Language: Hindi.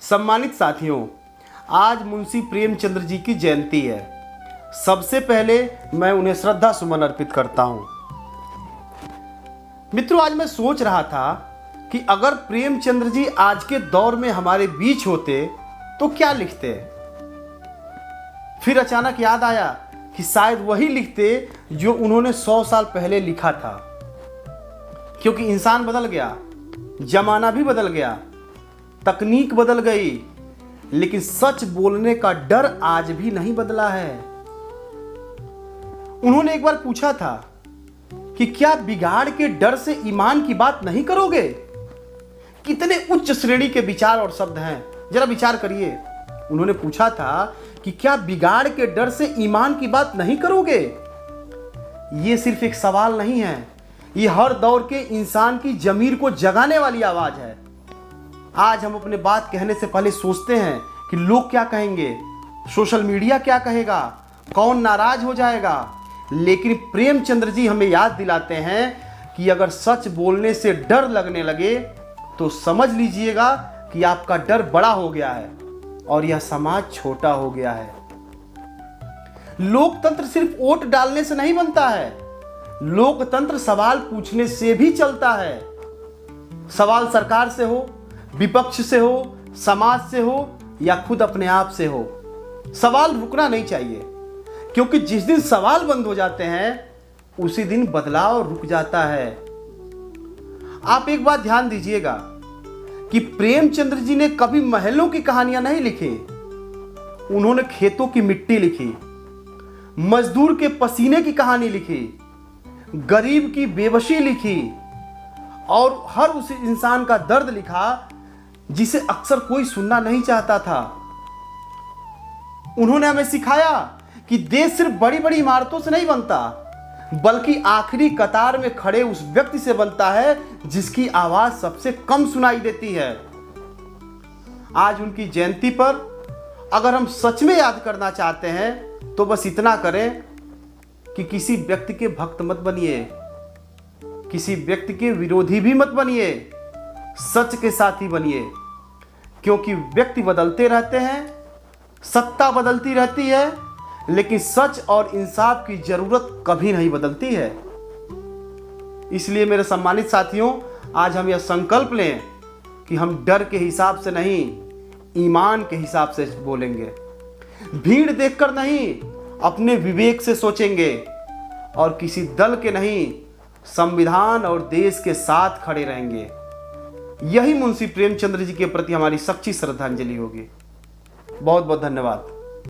सम्मानित साथियों, आज मुंशी प्रेमचंद्र जी की जयंती है। सबसे पहले मैं उन्हें श्रद्धा सुमन अर्पित करता हूं। मित्रों, आज मैं सोच रहा था कि अगर प्रेमचंद्र जी आज के दौर में हमारे बीच होते तो क्या लिखते। फिर अचानक याद आया कि शायद वही लिखते जो उन्होंने 100 साल पहले लिखा था, क्योंकि इंसान बदल गया, जमाना भी बदल गया, तकनीक बदल गई, लेकिन सच बोलने का डर आज भी नहीं बदला है। उन्होंने एक बार पूछा था कि क्या बिगाड़ के डर से ईमान की बात नहीं करोगे। कितने उच्च श्रेणी के विचार और शब्द हैं, जरा विचार करिए। उन्होंने पूछा था कि क्या बिगाड़ के डर से ईमान की बात नहीं करोगे। यह सिर्फ एक सवाल नहीं है, यह हर दौर के इंसान की जमीर को जगाने वाली आवाज है। आज हम अपने बात कहने से पहले सोचते हैं कि लोग क्या कहेंगे, सोशल मीडिया क्या कहेगा, कौन नाराज हो जाएगा। लेकिन प्रेमचंद्र जी हमें याद दिलाते हैं कि अगर सच बोलने से डर लगने लगे तो समझ लीजिएगा कि आपका डर बड़ा हो गया है और यह समाज छोटा हो गया है। लोकतंत्र सिर्फ वोट डालने से नहीं बनता है, लोकतंत्र सवाल पूछने से भी चलता है। सवाल सरकार से हो, विपक्ष से हो, समाज से हो या खुद अपने आप से हो, सवाल रुकना नहीं चाहिए, क्योंकि जिस दिन सवाल बंद हो जाते हैं उसी दिन बदलाव रुक जाता है। आप एक बात ध्यान दीजिएगा कि प्रेमचंद्र जी ने कभी महलों की कहानियां नहीं लिखी, उन्होंने खेतों की मिट्टी लिखी, मजदूर के पसीने की कहानी लिखी, गरीब की बेबसी लिखी और हर उस इंसान का दर्द लिखा जिसे अक्सर कोई सुनना नहीं चाहता था। उन्होंने हमें सिखाया कि देश सिर्फ बड़ी बड़ी इमारतों से नहीं बनता, बल्कि आखिरी कतार में खड़े उस व्यक्ति से बनता है जिसकी आवाज सबसे कम सुनाई देती है। आज उनकी जयंती पर अगर हम सच में याद करना चाहते हैं तो बस इतना करें कि किसी व्यक्ति के भक्त मत बनिए, किसी व्यक्ति के विरोधी भी मत बनिए, सच के साथी बनिए। क्योंकि व्यक्ति बदलते रहते हैं, सत्ता बदलती रहती है, लेकिन सच और इंसाफ की जरूरत कभी नहीं बदलती है। इसलिए मेरे सम्मानित साथियों, आज हम यह संकल्प लें कि हम डर के हिसाब से नहीं, ईमान के हिसाब से बोलेंगे। भीड़ देखकर नहीं, अपने विवेक से सोचेंगे और किसी दल के नहीं, संविधान और देश के साथ खड़े रहेंगे। यही मुंशी प्रेमचंद्र जी के प्रति हमारी सच्ची श्रद्धांजलि होगी। बहुत बहुत धन्यवाद।